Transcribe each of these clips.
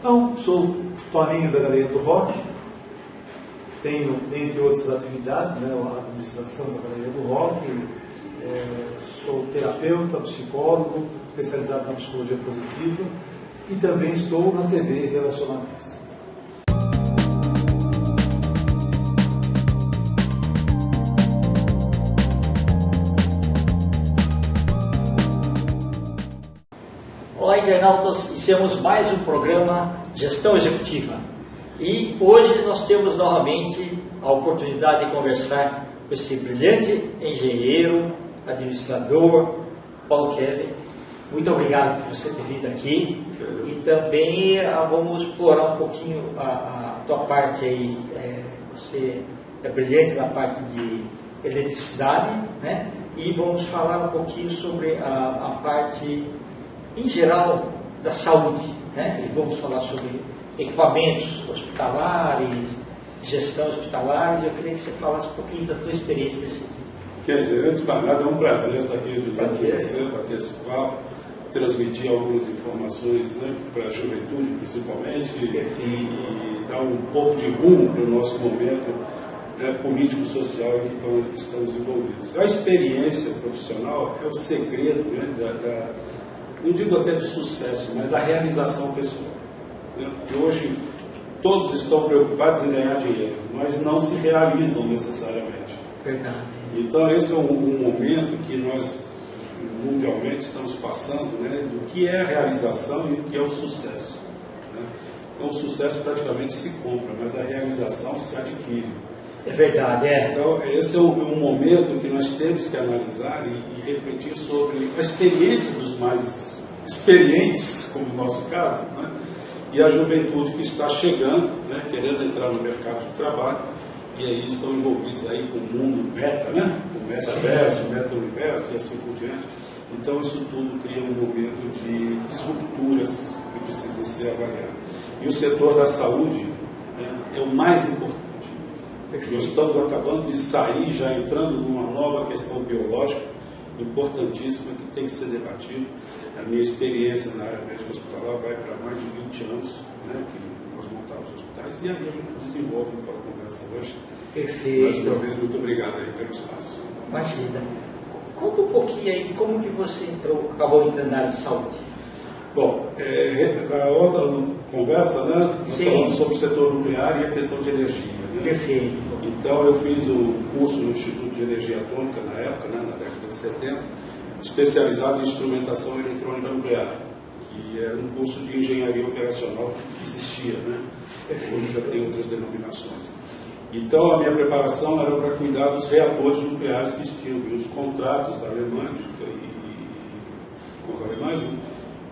Não, sou Toninho da Galeria do Rock, tenho, entre outras atividades, né, a administração da Galeria do Rock, sou terapeuta, psicólogo, especializado na psicologia positiva e também estou na TV Relacionamentos. Olá, internautas, iniciamos mais um programa Gestão Executiva. E hoje nós temos novamente a oportunidade de conversar com esse brilhante engenheiro, administrador, Paulo Kevin. Muito obrigado por você ter vindo aqui. E também vamos explorar um pouquinho a tua parte aí. Você é brilhante na parte de eletricidade, né? E vamos falar um pouquinho sobre a parte em geral da saúde, né? E vamos falar sobre equipamentos hospitalares, gestão hospitalar. Eu queria que você falasse um pouquinho da tua experiência nesse sentido. Antes de mais nada, é um prazer estar aqui de com você, bater esse papo, transmitir algumas informações, né, para a juventude principalmente, e dar um pouco de rumo para o nosso momento, né, político-social em que estamos envolvidos. A experiência profissional é o segredo, né, não digo até do sucesso, mas da realização pessoal. Porque hoje todos estão preocupados em ganhar dinheiro, mas não se realizam necessariamente. Verdade. Então esse é um momento que nós mundialmente estamos passando, né, do que é a realização e o que é o sucesso. Né? Então o sucesso praticamente se compra, mas a realização se adquire. É verdade, é. Então esse é um momento que nós temos que analisar e refletir sobre a experiência dos mais experientes, como no nosso caso, né? E a juventude que está chegando, né, querendo entrar no mercado de trabalho, e aí estão envolvidos aí com o mundo meta, né? O metaverso, o meta-universo e assim por diante. Então isso tudo cria um momento de disrupturas que precisam ser avaliadas. E o setor da saúde, né, é o mais importante. Nós estamos acabando de sair, já entrando numa nova questão biológica, importantíssima, que tem que ser debatida. A minha experiência na área médica hospitalar vai para mais de 20 anos, né, que nós montamos hospitais, e aí a gente desenvolve então a conversa hoje. Perfeito. Mais uma vez, muito obrigado aí pelo espaço. Imagina. Conta um pouquinho aí, como que você acabou entrando na área de saúde? Bom, a outra conversa, né, nós falamos sobre o setor nuclear e a questão de energia. Né? Perfeito. Então, eu fiz o curso no Instituto de Energia Atômica, na época, né, na década de 70, especializado em instrumentação eletrônica nuclear, que era um curso de engenharia operacional que existia, né? Hoje já tem outras denominações. Então, a minha preparação era para cuidar dos reatores nucleares que existiam, os contratos alemães com os alemães, né,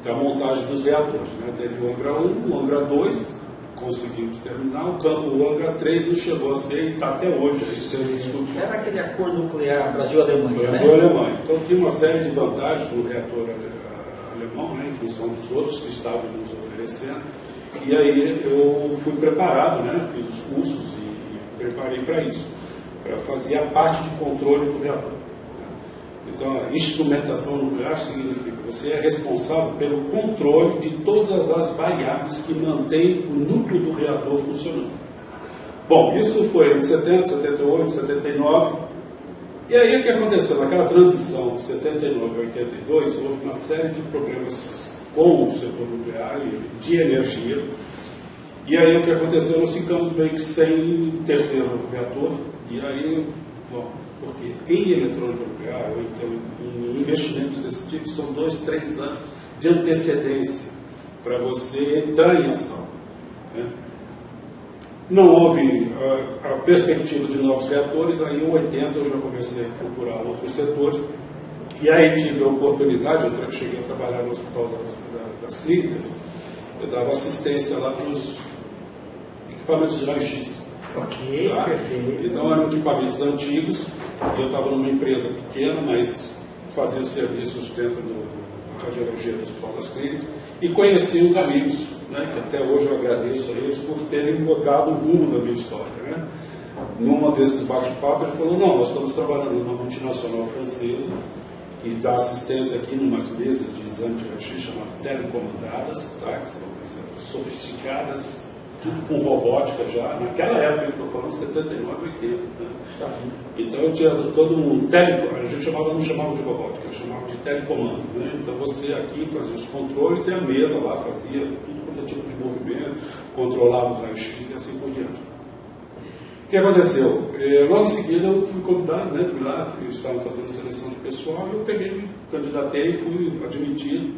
da montagem dos reatores. Né? Teve o Angra 1, o Angra 2, conseguimos terminar, o Angra 3 não chegou a ser e está até hoje sendo discutido. Era aquele acordo nuclear Brasil-Alemanha, Brasil-Alemanha. Então tinha uma série de vantagens no reator alemão, né, em função dos outros que estavam nos oferecendo. E aí eu fui preparado, né, fiz os cursos e preparei para isso, para fazer a parte de controle do reator. Então, a instrumentação nuclear significa que você é responsável pelo controle de todas as variáveis que mantêm o núcleo do reator funcionando. Bom, isso foi em 70, 78, 79. E aí o que aconteceu? Naquela transição de 79 a 82, houve uma série de problemas com o setor nuclear e de energia. E aí o que aconteceu? Nós ficamos meio que sem terceiro reator. E aí, bom, porque em eletrônica nuclear, ou então em investimentos desse tipo, são 2, 3 anos de antecedência para você entrar em ação. Né? Não houve a perspectiva de novos reatores, aí em 80 eu já comecei a procurar outros setores, e aí tive a oportunidade, eu cheguei a trabalhar no Hospital das Clínicas, eu dava assistência lá para os equipamentos de raio-x. Ok, Tá? perfeito. Então eram equipamentos antigos, e eu estava numa empresa pequena, mas fazendo serviços dentro da radiologia do Hospital das Clínicas, e conheci os amigos, né, que até hoje eu agradeço a eles por terem mudado o rumo da minha história. Né? Numa desses bate-papos, ele falou, não, nós estamos trabalhando numa multinacional francesa, que dá assistência aqui em umas mesas de exame de raio-x chamadas telecomandadas, tá? Que são sofisticadas, sofisticadas, tudo com robótica já. Naquela época, eu estou falando 79, 80. Né? Então eu tinha todo um a gente não chamava de robótica, eu chamava de telecomando. Né? Então você aqui fazia os controles e a mesa lá fazia tudo quanto é tipo de movimento, controlava o raio-x e assim por diante. O que aconteceu? Logo em seguida eu fui convidado, né, fui lá, eu estava fazendo seleção de pessoal e eu peguei, me candidatei, fui admitido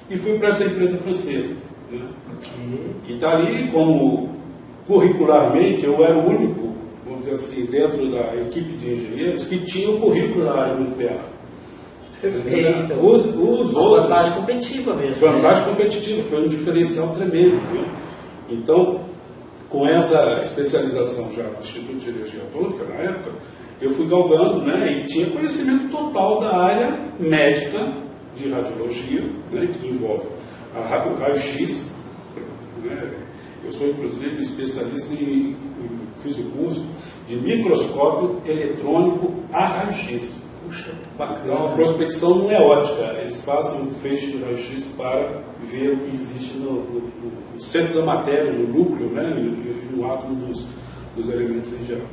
e fui para essa empresa francesa. Né? E dali, como curricularmente, eu era o único, vamos dizer assim, dentro da equipe de engenheiros que tinha o currículo da área nuclear. Perfeito. Os outros, vantagem competitiva mesmo. Vantagem competitiva, foi um diferencial tremendo. Né? Então, com essa especialização já no Instituto de Energia Atômica, na época, eu fui galgando, né, e tinha conhecimento total da área médica de radiologia, né, que envolve o raio-x. Né, eu sou, inclusive, especialista fiz o curso de microscópio eletrônico a raio-x. Então, a prospecção não é ótica, eles fazem um feixe de raio-x para ver o que existe no centro da matéria, no núcleo, né, e no átomo dos elementos em geral.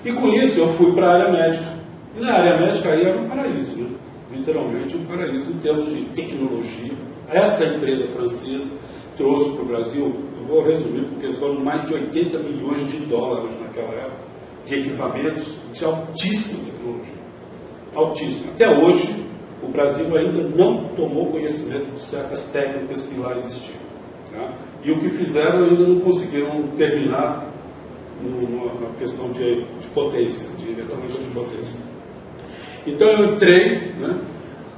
E com isso eu fui para a área médica. E na área médica aí era um paraíso, né? Literalmente um paraíso em termos de tecnologia. Essa empresa francesa trouxe para o Brasil, eu vou resumir, porque foram mais de 80 milhões de dólares naquela época, de equipamentos de altíssima tecnologia. Altíssimo. Até hoje, o Brasil ainda não tomou conhecimento de certas técnicas que lá existiam. Tá? E o que fizeram ainda não conseguiram terminar na questão de potência, de eletrônica de potência. Então eu entrei, né,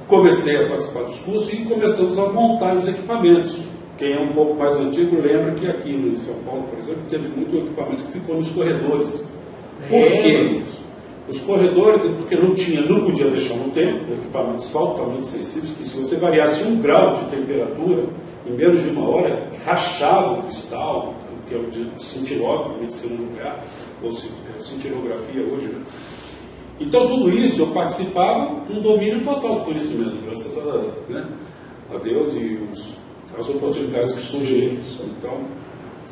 comecei a participar dos cursos e começamos a montar os equipamentos. Quem é um pouco mais antigo lembra que aqui em São Paulo, por exemplo, teve muito equipamento que ficou nos corredores. Por que isso? Os corredores, porque não podia deixar no tempo, equipamentos altamente sensíveis, que se você variasse 1 grau de temperatura, em menos de 1 hora, rachava o cristal, que é o de cintilógrafo, medicina nuclear, ou cintilografia hoje. Né? Então, tudo isso eu participava com um domínio total do conhecimento, graças a Deus e as oportunidades que surgiram. Então,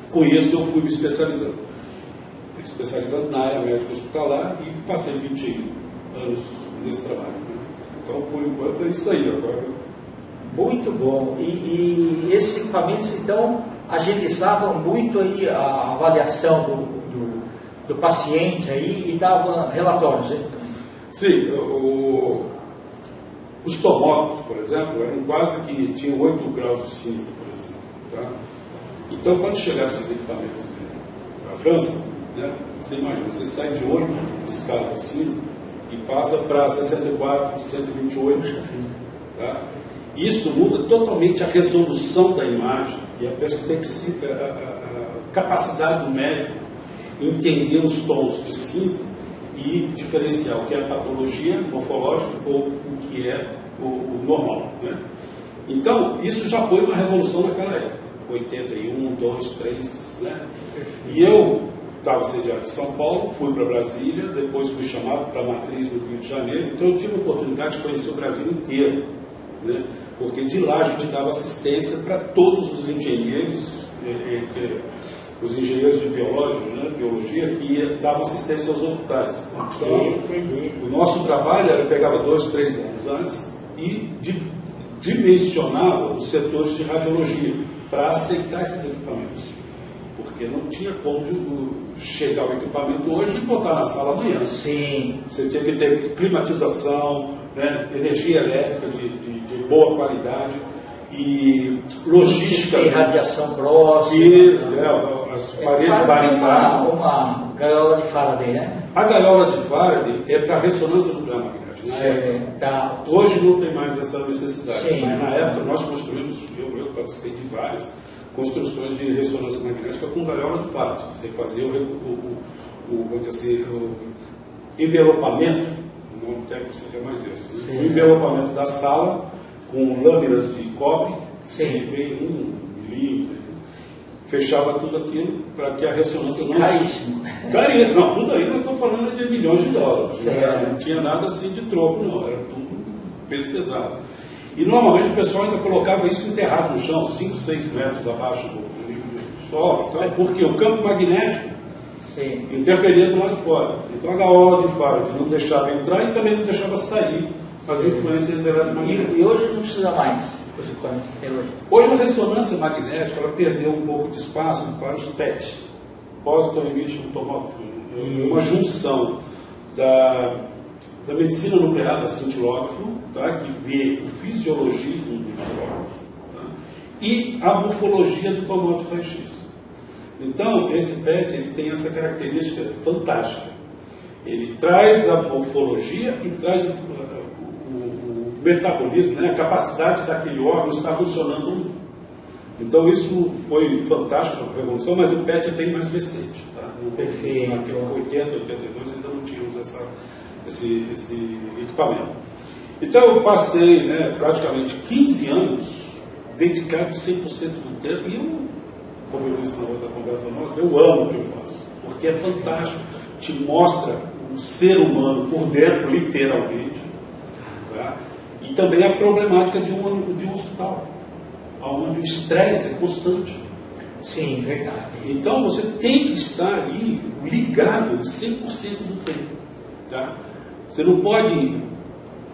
com isso eu fui me especializando na área médica hospitalar e passei 20 anos nesse trabalho. Né? Então, por enquanto, é isso aí. Agora, muito bom. E esses equipamentos, então, agilizavam muito aí a avaliação do paciente aí e davam relatórios. Hein? Sim, os tomógrafos, por exemplo, eram quase que tinham 8 graus de cinza, por exemplo. Tá? Então, quando chegaram esses equipamentos na França, né, você imagina, você sai de 8 de escala de cinza e passa para 64, 128. Tá? Isso muda totalmente a resolução da imagem e a capacidade do médico entender os tons de cinza e diferenciar o que é a patologia morfológica ou o que é o normal. Né? Então, isso já foi uma revolução naquela época, 81, 2, 3, né? E eu estava sediado em São Paulo, fui para Brasília, depois fui chamado para a matriz no Rio de Janeiro, então eu tive a oportunidade de conhecer o Brasil inteiro, né? Porque de lá a gente dava assistência para todos os engenheiros, os engenheiros de biologia, que davam assistência aos hospitais. Então, o nosso trabalho era, pegava 2, 3 anos antes e dimensionava os setores de radiologia para aceitar esses equipamentos. Porque não tinha como chegar o equipamento hoje e botar na sala amanhã. Sim. Você tinha que ter climatização, né, energia elétrica de boa qualidade e logística. Tem radiação próxima. E as paredes baritárias. Uma gaiola de Faraday, né? A gaiola de Faraday é para ressonância nuclear magnética. Tá. Hoje não tem mais essa necessidade. Sim. Mas na época nós construímos, eu participei de várias construções de ressonância magnética com gaiola de Faraday. Você fazia o envelopamento, o nome técnico seria mais esse, né? O envelopamento da sala com lâminas de cobre, bem 1 milímetro, fechava tudo aquilo para que a ressonância não... Caríssimo. Caríssimo. Não, tudo aí nós estamos falando de milhões de dólares. Certo. Não tinha nada assim de troco, não. Era tudo peso pesado. E normalmente o pessoal ainda colocava isso enterrado no chão, 5, 6 metros abaixo do solo, tá? Porque o campo magnético interferia do lado de fora. Então a gaiola de fora não deixava entrar e também não deixava sair as influências eletromagnéticas. E hoje não precisa mais os equipamentos que tem hoje. Hoje a ressonância magnética ela perdeu um pouco de espaço para os PETs, Positive Emission Tomography, uma junção da medicina nuclear, da cintilógrafo, tá, que vê o fisiologismo do cintilógrafo, tá, e a morfologia do tomógrafo de raio-x. Então, esse PET ele tem essa característica fantástica. Ele traz a morfologia e traz o metabolismo, né, a capacidade daquele órgão estar funcionando. Então, isso foi fantástico na Revolução, mas o PET é bem mais recente. Tá? Perfeito. Em 80, 82 ainda não tínhamos esse equipamento. Então, eu passei, né, praticamente 15 anos dedicado 100% do tempo, e eu, como eu disse na outra conversa nossa, eu amo o que eu faço, porque é fantástico, te mostra o ser humano por dentro, literalmente, tá? E também a problemática de um hospital, onde o estresse é constante. Sim, verdade. Então, você tem que estar ali ligado 100% do tempo. Tá? Você não pode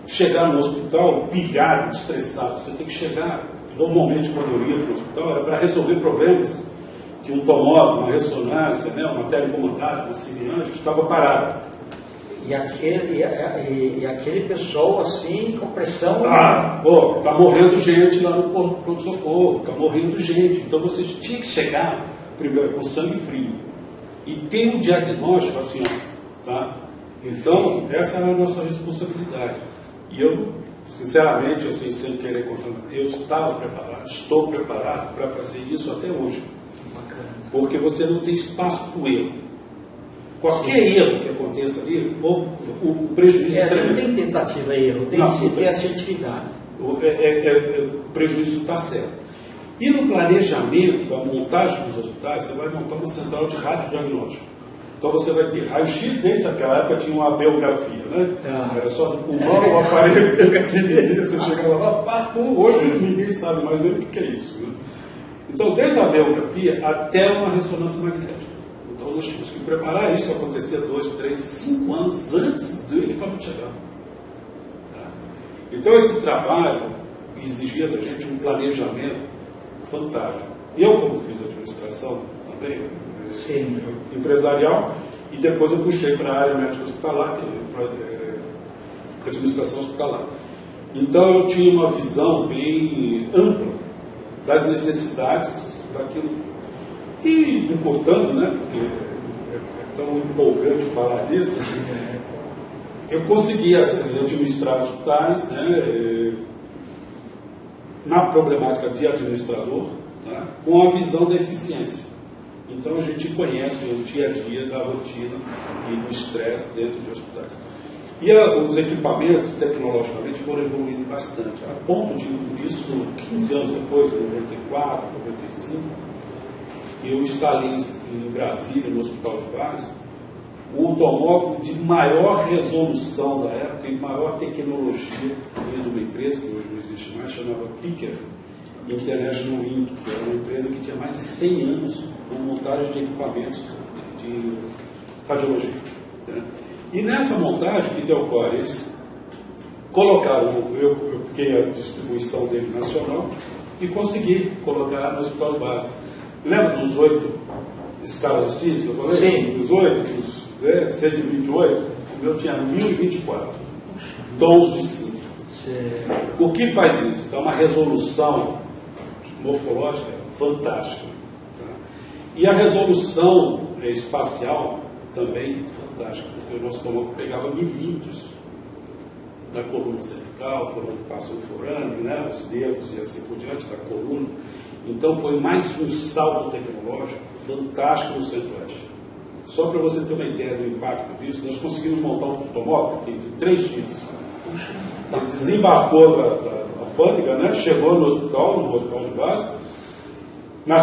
chegar no hospital pilhado, estressado. Você tem que chegar, normalmente quando eu ia para o hospital, era para resolver problemas que um tomógrafo, uma ressonância, né, uma telecomandada, uma semiante, estava parado. E aquele pessoal assim, com pressão. Está morrendo gente lá no pronto-socorro, está morrendo gente. Então você tinha que chegar primeiro com sangue frio e ter um diagnóstico assim, ó, tá? Então, essa era a nossa responsabilidade. E eu, sinceramente, assim, sem querer contar, eu estava preparado, estou preparado para fazer isso até hoje. Bacana. Porque você não tem espaço para o erro. Qualquer erro que aconteça ali, o prejuízo é tremendo. Não tem tentativa e erro, tem que ter assertividade. O prejuízo está certo. E no planejamento da montagem dos hospitais, você vai montar uma central de radiodiagnóstico. Então você vai ter raio-x, desde aquela época tinha uma biografia, né? Era só do pulmão, o aparelho pequenininho, você chegava lá, hoje ninguém sabe mais nem o que é isso. Né? Então, desde a biografia até uma ressonância magnética. Então nós tínhamos que preparar isso, acontecia 2, 3, 5 anos antes do equipamento chegar. Tá? Então esse trabalho exigia da gente um planejamento fantástico. Eu, como fiz administração também, empresarial, e depois eu puxei para a área médica hospitalar, para administração hospitalar. Então eu tinha uma visão bem ampla das necessidades daquilo. E encurtando, né, porque é tão empolgante falar disso, eu consegui administrar hospitais, né, na problemática de administrador, tá, com a visão da eficiência. Então a gente conhece o dia a dia da rotina e do estresse dentro de hospitais. E os equipamentos, tecnologicamente, foram evoluindo bastante, a ponto disso, 15 anos depois, em 94, 95, eu instalei em Brasília, no hospital de base, o tomógrafo de maior resolução da época e maior tecnologia de uma empresa, que hoje não existe mais, chamava Picker International Inc., que era uma empresa que tinha mais de 100 anos com montagem de equipamentos de radiologia. Né? E nessa montagem, o que ocorre? Eles colocaram, eu peguei a distribuição dele nacional e consegui colocar no hospital de base. Lembra dos 8 escalas de CIS que eu falei? Sim. Dos 8, dos 128, o meu tinha 1024 tons de cinza. O que faz isso? Dá uma resolução morfológica fantástica. Tá? E a resolução espacial também fantástica, porque o nosso tomógrafo pegava milímetros da coluna cervical, por onde passa o forâneo, né, os dedos e assim por diante da coluna. Então foi mais um salto tecnológico fantástico no Centro-Oeste. Só para você ter uma ideia do impacto disso, nós conseguimos montar um tomógrafo em 3 dias. Ele desembarcou da alfândega, né? Chegou no hospital de base. Na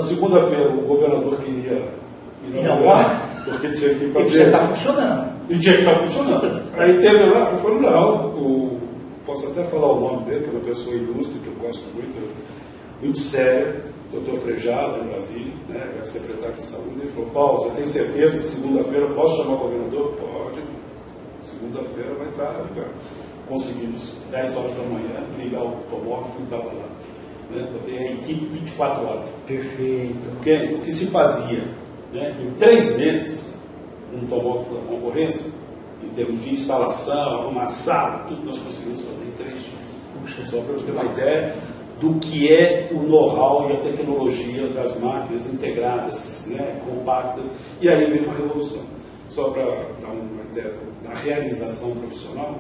segunda-feira o governador queria inaugurar, porque tinha que fazer. E já está funcionando. E tinha que estar funcionando. Aí teve lá, eu falei, não, posso até falar o nome dele, que é uma pessoa ilustre, que eu gosto muito, muito séria, doutor Frejá, lá em Brasília, né, é secretário de saúde. Ele falou: Paulo, você tem certeza que segunda-feira eu posso chamar o governador? Pode. Segunda-feira vai estar conseguimos 10 horas da manhã ligar o automóvel que estava lá. Né? Eu tenho a equipe 24 horas. Perfeito. Porque o que se fazia, né, em 3 meses, um tomógrafo da concorrência, em termos de instalação, arrumar sala, tudo nós conseguimos fazer em 3 dias. Só para você ter uma ideia do que é o know-how e a tecnologia das máquinas integradas, né, compactas, e aí veio uma revolução. Só para dar uma ideia da realização profissional,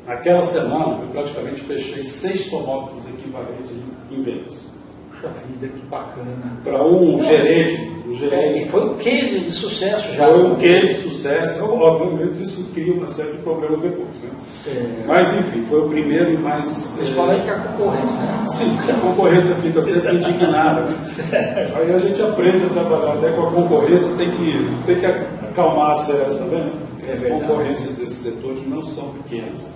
naquela semana eu praticamente fechei 6 tomógrafos equivalentes em vendas. Puxa vida, que bacana. Para um gerente. E foi um case de sucesso já. Foi um case de sucesso. Obviamente isso cria uma série de problemas depois, né? Mas enfim, foi o primeiro e mais... Principalmente que a concorrência, né? Sim, a concorrência fica sempre indignada. Né? Aí a gente aprende a trabalhar até com a concorrência, tem que acalmar as feras também, né? Porque as concorrências desses setores não são pequenas.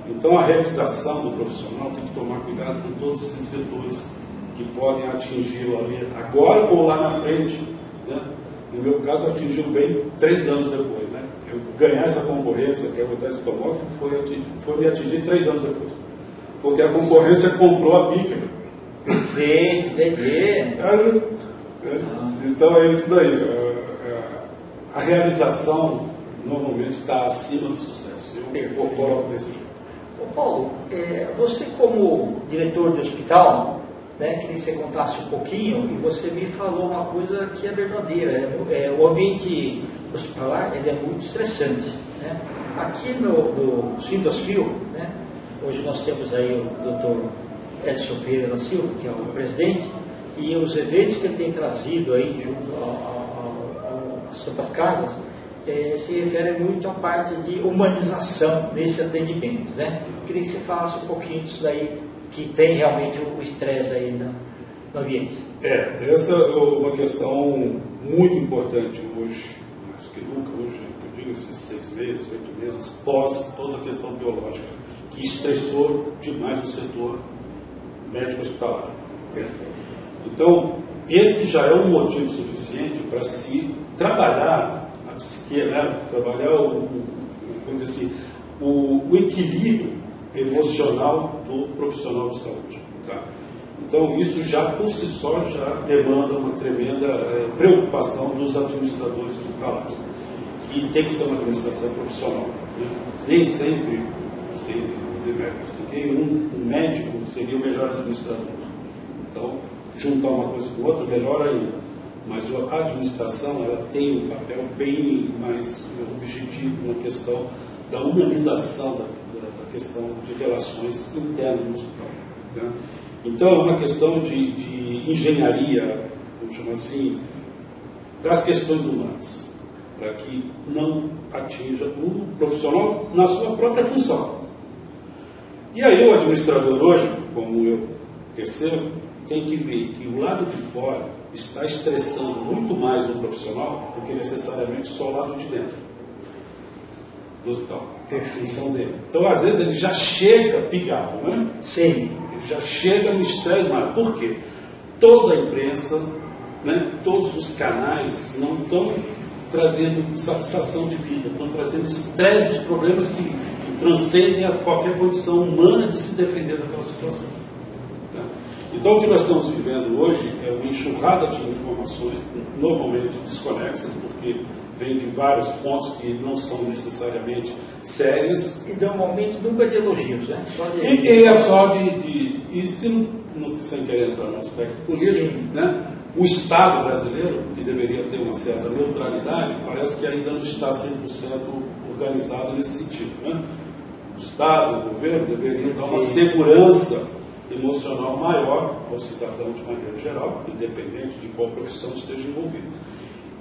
Então a realização do profissional tem que tomar cuidado com todos esses vetores que podem atingi-lo ali agora ou lá na frente. Né? No meu caso, atingiu bem 3 anos depois. Né? Eu ganhar essa concorrência, para botar esse tomógrafo, foi me atingir 3 anos depois. Porque a concorrência comprou a pica. Perfeito, entendi. Então é isso daí. A realização normalmente está acima do sucesso. Eu coloco desse jeito. Ô Paulo, você como diretor de hospital, né, queria que você contasse um pouquinho, e você me falou uma coisa que é verdadeira. O ambiente hospitalar ele é muito estressante. Né? Aqui no Sindosfil, né, hoje nós temos aí o Dr. Edson Ferreira da Silva, que é o presidente, e os eventos que ele tem trazido aí junto às Santas Casas se referem muito à parte de humanização nesse atendimento. Né? Queria que você falasse um pouquinho disso daí, que tem realmente o estresse aí no ambiente. Essa é uma questão muito importante hoje, mais que nunca, hoje, eu digo, esses 6 meses, 8 meses, pós toda a questão biológica, que estressou demais o setor médico hospitalar. Então, esse já é um motivo suficiente para se trabalhar a psique, né? Trabalhar o equilíbrio emocional do profissional de saúde. Tá? Então, isso já por si só já demanda uma tremenda preocupação dos administradores hospitalares, que tem que ser uma administração profissional. Né? Nem sempre, sem dizer um médico seria o melhor administrador. Então, juntar uma coisa com outra, melhor ainda. Mas a administração ela tem um papel bem mais objetivo na questão da humanização da questão de relações internas no hospital. Né? Então, é uma questão de engenharia, vamos chamar assim, das questões humanas, para que não atinja o profissional na sua própria função. E aí o administrador hoje, como eu percebo, tem que ver que o lado de fora está estressando muito mais o profissional do que necessariamente só o lado de dentro do hospital. A função dele. Então, às vezes, ele já chega picado, né? Sim. Ele já chega no estresse maior. Por quê? Toda a imprensa, né, todos os canais não estão trazendo satisfação de vida, estão trazendo estresse dos problemas que transcendem a qualquer condição humana de se defender daquela situação. Tá? Então, o que nós estamos vivendo hoje é uma enxurrada de informações, normalmente desconexas, porque vem de vários pontos que não são necessariamente sérias. E normalmente nunca de elogios, né? E é só de e se não, sem querer entrar no aspecto político, né? O Estado brasileiro, que deveria ter uma certa neutralidade, parece que ainda não está 100% organizado nesse sentido. Né? O Estado, o governo, deveriam dar uma segurança emocional maior ao cidadão de maneira geral, independente de qual profissão esteja envolvido.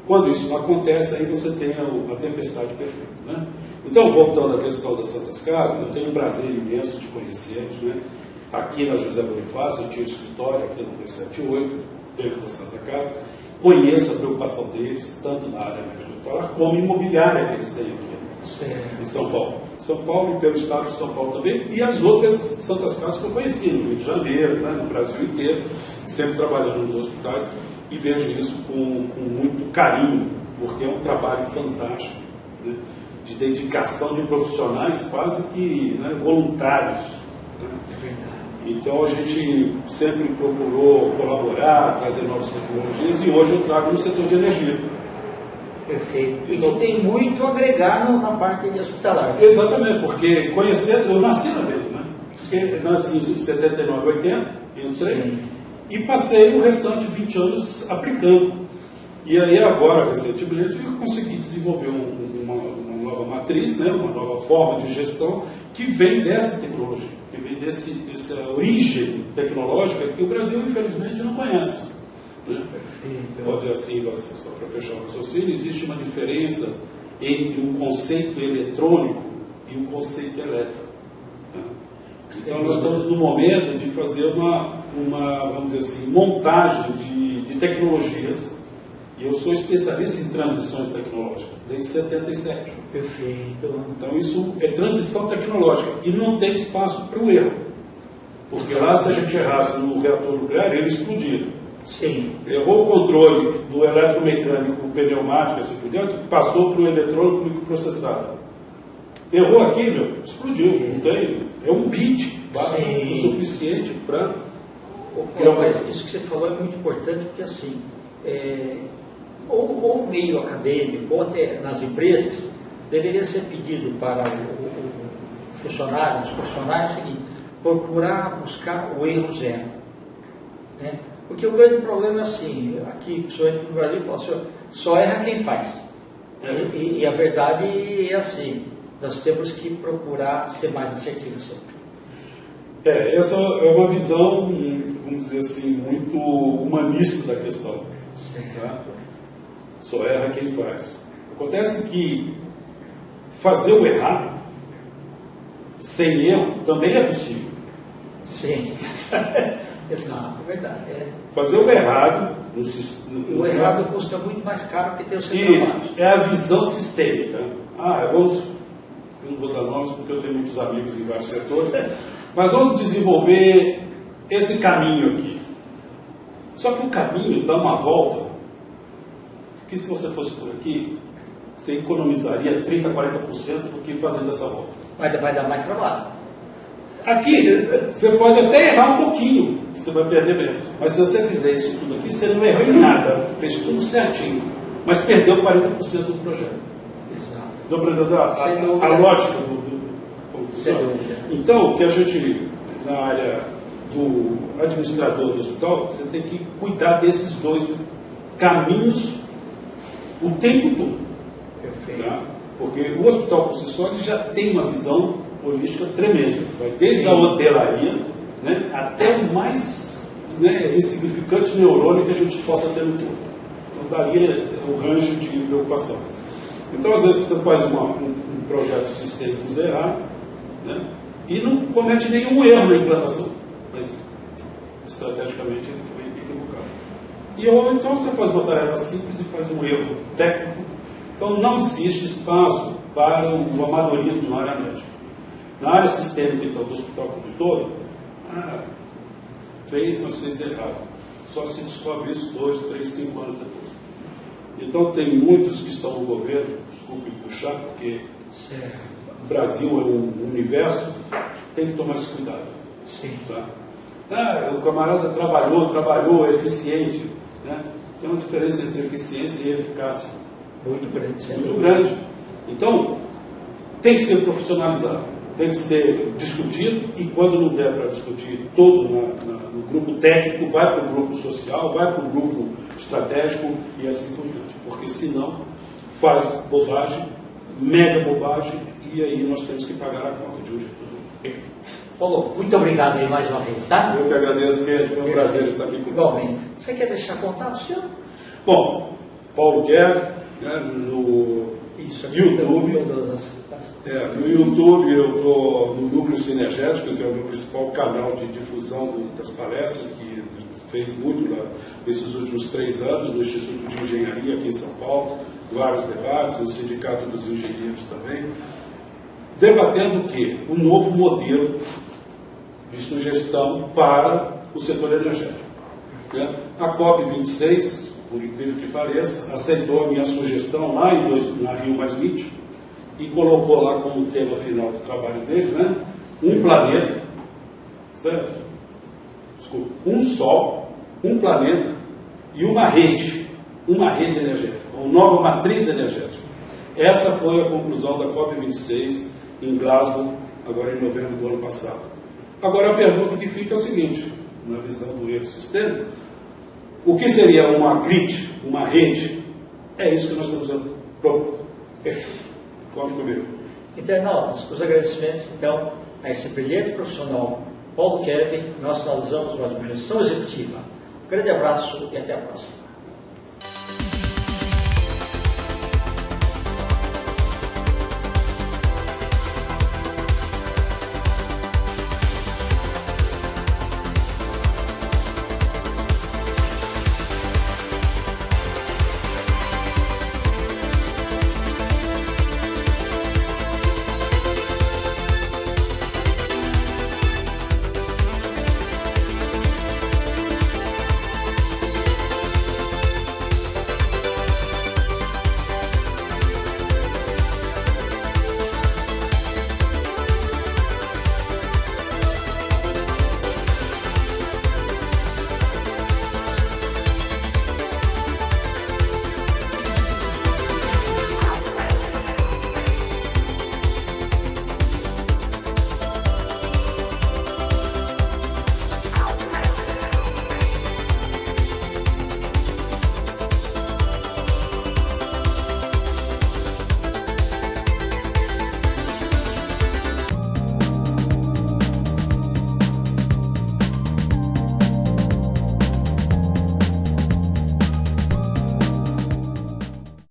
Quando isso não acontece, aí você tem a tempestade perfeita. Né? Então, voltando à questão das Santas Casas, eu tenho um prazer imenso de conhecê-los. Né? Aqui na José Bonifácio, eu tinha escritório aqui no 278, dentro da Santa Casa, conheço a preocupação deles, tanto na área médica hospitalar, como imobiliária que eles têm aqui em São Paulo. São Paulo e pelo estado de São Paulo também, e as outras santas casas que eu conheci, no Rio de Janeiro, né, no Brasil inteiro, sempre trabalhando nos hospitais, e vejo isso com muito carinho, porque é um trabalho fantástico, né, de dedicação de profissionais quase que, né, voluntários. Né? Então a gente sempre procurou colaborar, trazer novas tecnologias, e hoje eu trago no setor de energia. Perfeito. E que tem muito a agregar na parte de hospitalar. Exatamente, porque conhecendo, eu nasci lá dentro, né? Eu nasci em 79, 80, entrei, sim, e passei o restante de 20 anos aplicando. E aí agora, recentemente, eu consegui desenvolver uma nova matriz, né? Uma nova forma de gestão que vem dessa tecnologia, que vem dessa origem tecnológica que o Brasil, infelizmente, não conhece. Né? Pode, assim, só para fechar o raciocínio, existe uma diferença entre um conceito eletrônico e um conceito elétrico. Né? Então nós estamos no momento de fazer uma vamos dizer assim, montagem de tecnologias, e eu sou especialista em transições tecnológicas, desde 77. Perfeito. Então isso é transição tecnológica, e não tem espaço para o erro. Porque lá, se a gente errasse no reator nuclear, ele explodia. Sim. Errou o controle do eletromecânico pneumático, assim por diante, passou para o eletrônico microprocessado. Errou aqui, explodiu. Não tem, é um bit, basta o suficiente para... Mas isso que você falou é muito importante, porque assim, ou o meio acadêmico, ou até nas empresas, deveria ser pedido para o funcionário, os profissionais, o seguinte, procurar buscar o erro zero. Né? Porque o grande problema é assim, aqui, principalmente no Brasil, fala assim, só erra quem faz. E a verdade é assim, nós temos que procurar ser mais assertivos sempre. Essa é uma visão, vamos dizer assim, muito humanista da questão. Tá? Só erra quem faz. Acontece que fazer o errado sem erro também é possível. Sim. Exato, é verdade. Fazer o errado... O errado custa muito mais caro que ter o seu trabalho. É a visão sistêmica. Eu não vou dar nomes porque eu tenho muitos amigos em vários setores, mas vamos desenvolver esse caminho aqui. Só que o caminho dá uma volta, que se você fosse por aqui, você economizaria 30%, 40% do que fazendo essa volta. Vai dar mais trabalho. Aqui, você pode até errar um pouquinho, você vai perder menos. Mas se você fizer isso tudo aqui, você não errou em nada, fez tudo certinho, mas perdeu 40% do projeto. Exato. Deu para entender a lógica do Então, o que a gente, na área do administrador do hospital, você tem que cuidar desses dois caminhos o tempo todo. Perfeito. Tá? Porque o hospital por si só ele já tem uma visão holística tremenda. Vai desde a hotelaria, né, até o mais, né, insignificante neurônio que a gente possa ter no corpo. Então daria o range de preocupação. Então às vezes você faz um projeto sistêmico zerado, né, e não comete nenhum erro na implantação, mas estrategicamente ele foi equivocado. Ou então você faz uma tarefa simples e faz um erro técnico. Então não existe espaço para o amadorismo na área médica. Na área sistêmica, então, do hospital como um todo, fez, mas fez errado. Só se descobre isso 2, 3, 5 anos depois. Então tem muitos que estão no governo, desculpe puxar, porque o Brasil é um universo, tem que tomar esse cuidado. Sim. Tá? O camarada trabalhou, é eficiente. Né? Tem uma diferença entre eficiência e eficácia. Muito grande. Muito grande. Então, tem que ser profissionalizado, tem que ser discutido, e quando não der para discutir todo no grupo técnico, vai para o grupo social, vai para o grupo estratégico e assim por diante. Porque senão faz bobagem, mega bobagem, e aí nós temos que pagar a conta de um jeito. Paulo, muito obrigado aí mais uma vez, tá? Eu que agradeço, Pedro, foi um prazer estar aqui com vocês. Você quer deixar contato, senhor? Bom, Paulo Guerra, né, no YouTube. No YouTube eu estou no Núcleo Sinergético, que é o meu principal canal de difusão das palestras, que fez muito lá nesses últimos 3 anos, no Instituto de Engenharia aqui em São Paulo, vários debates, no Sindicato dos Engenheiros também. debatendo o quê? Um novo modelo de sugestão para o setor energético. Né? A COP26, por incrível que pareça, aceitou a minha sugestão lá na Rio+20 e colocou lá como tema final do trabalho deles, né? Um planeta, certo? Desculpa, um sol, um planeta e uma rede energética, uma nova matriz energética. Essa foi a conclusão da COP26 em Glasgow, agora em novembro do ano passado. Agora a pergunta que fica é o seguinte, na visão do ecossistema, o que seria uma grid, uma rede? É isso que nós estamos a propor. Conte comigo. Internautas, os agradecimentos então a esse brilhante profissional Paulo Kelvin, nós finalizamos mais uma gestão executiva. Um grande abraço e até a próxima.